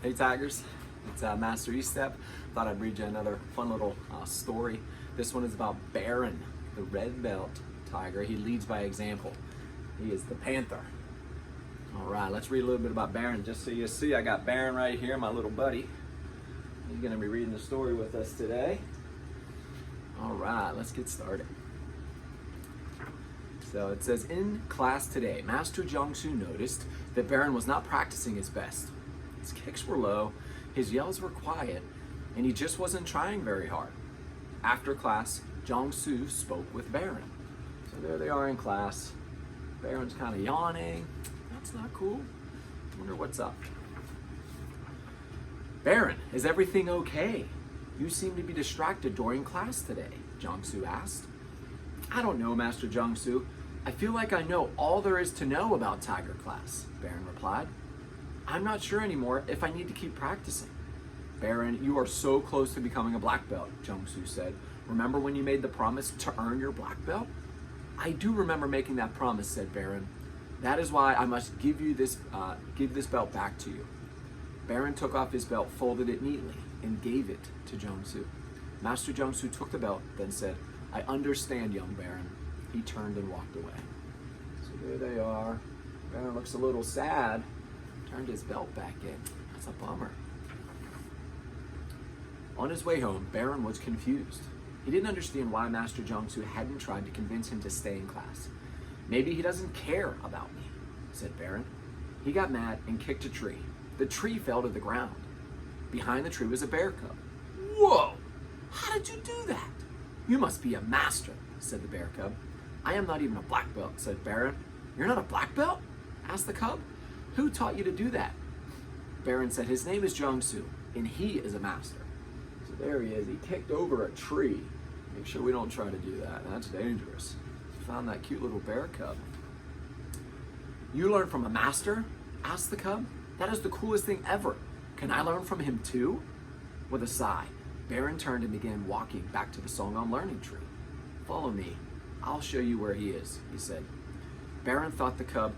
Hey Tigers, it's Master Estep. Thought I'd read you another fun little story. This one is about Baron, the red belt tiger. He leads by example. He is the panther. All right, let's read a little bit about Baron. Just so you see, I got Baron right here, my little buddy. He's gonna be reading the story with us today. All right, let's get started. So it says, in class today, Master Jiangsu noticed that Baron was not practicing his best. His kicks were low, his yells were quiet, and he just wasn't trying very hard. After class, Jiangsu spoke with Baron. So there they are in class. Baron's kind of yawning. That's not cool. I wonder what's up. Baron, is everything okay? You seem to be distracted during class today, Jiangsu asked. I don't know, Master Jiangsu. I feel like I know all there is to know about tiger class, Baron replied. I'm not sure anymore if I need to keep practicing. Baron, you are so close to becoming a black belt, Jiangsu said. Remember when you made the promise to earn your black belt? I do remember making that promise, said Baron. That is why I must give this belt back to you. Baron took off his belt, folded it neatly, and gave it to Jiangsu. Master Jiangsu took the belt, then said, I understand, young Baron. He turned and walked away. So there they are. Baron looks a little sad. Turned his belt back in. That's a bummer. On his way home, Baron was confused. He didn't understand why Master Jiangsu hadn't tried to convince him to stay in class. Maybe he doesn't care about me, said Baron. He got mad and kicked a tree. The tree fell to the ground. Behind the tree was a bear cub. Whoa! How did you do that? You must be a master, said the bear cub. I am not even a black belt, said Baron. You're not a black belt? Asked the cub. Who taught you to do that? Baron said his name is Jiangsu, and he is a master. So there he is. He kicked over a tree. Make sure we don't try to do that. That's dangerous. Found that cute little bear cub. You learned from a master? Asked the cub. That is the coolest thing ever. Can I learn from him too? With a sigh, Baron turned and began walking back to the Songam learning tree. Follow me. I'll show you where he is, he said. Baron brought the cub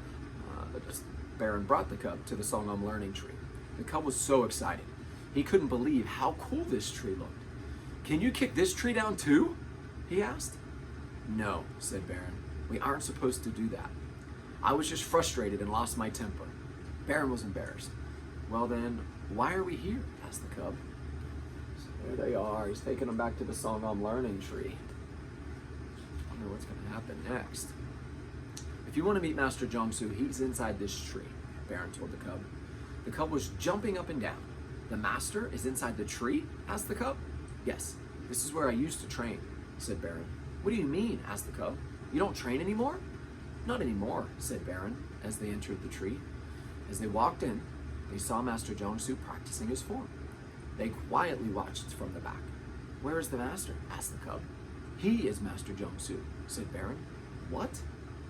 to the Songam learning tree. The cub was so excited. He couldn't believe how cool this tree looked. Can you kick this tree down too? He asked. No, said Baron. We aren't supposed to do that. I was just frustrated and lost my temper. Baron was embarrassed. Well then, why are we here? Asked the cub. So there they are. He's taking them back to the Songam learning tree. I wonder what's going to happen next. If you want to meet Master Jiangsu, he's inside this tree, Baron told the cub. The cub was jumping up and down. The master is inside the tree? Asked the cub. Yes, this is where I used to train, said Baron. What do you mean? Asked the cub. You don't train anymore? Not anymore, said Baron as they entered the tree. As they walked in, they saw Master Jiangsu practicing his form. They quietly watched from the back. Where is the master? Asked the cub. He is Master Jiangsu, said Baron. What?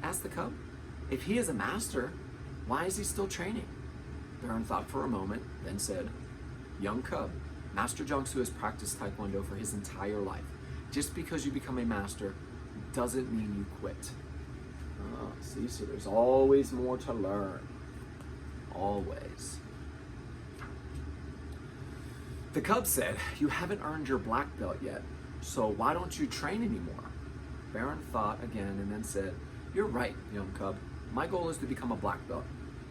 Asked the cub. If he is a master, why is he still training? Baron thought for a moment, then said, Young cub, Master Jiangsu has practiced Taekwondo for his entire life. Just because you become a master doesn't mean you quit. Oh, see, so there's always more to learn. Always. The cub said, you haven't earned your black belt yet, so why don't you train anymore? Baron thought again and then said, you're right, young cub. My goal is to become a black belt.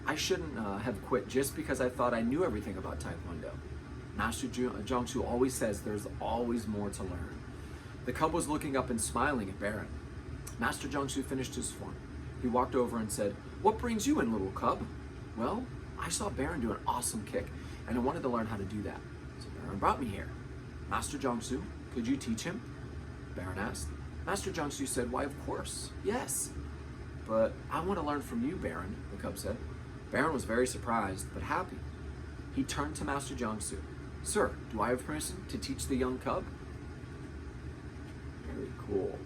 I shouldn't have quit just because I thought I knew everything about Taekwondo. Master Jiangsu always says there's always more to learn. The cub was looking up and smiling at Baron. Master Jiangsu finished his form. He walked over and said, what brings you in, little cub? Well, I saw Baron do an awesome kick, and I wanted to learn how to do that. So Baron brought me here. Master Jiangsu, could you teach him? Baron asked. Master Jiangsu said, why, of course, yes. But I want to learn from you, Baron, the cub said. Baron was very surprised, but happy. He turned to Master Jiangsu. Sir, do I have permission to teach the young cub? Very cool.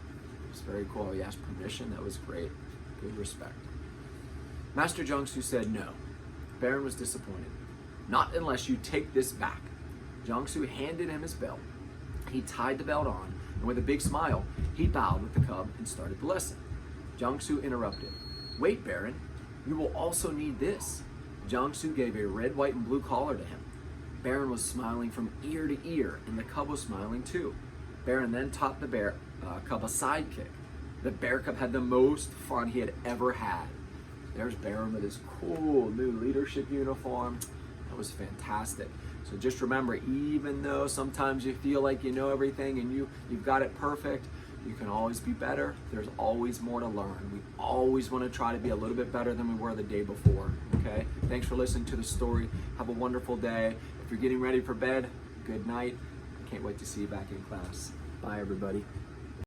It was very cool. He asked permission. That was great. Good respect. Master Jiangsu said no. Baron was disappointed. Not unless you take this back. Jiangsu handed him his belt. He tied the belt on, and with a big smile, he bowed with the cub and started the lesson. Jiangsu interrupted. Wait, Baron, you will also need this. Jiangsu gave a red, white, and blue collar to him. Baron was smiling from ear to ear, and the cub was smiling too. Baron then taught the cub a sidekick. The bear cub had the most fun he had ever had. There's Baron with his cool new leadership uniform. That was fantastic. So just remember, even though sometimes you feel like you know everything and you've got it perfect, you can always be better. There's always more to learn. We always want to try to be a little bit better than we were the day before, okay? Thanks for listening to the story. Have a wonderful day. If you're getting ready for bed, good night. I can't wait to see you back in class. Bye, everybody.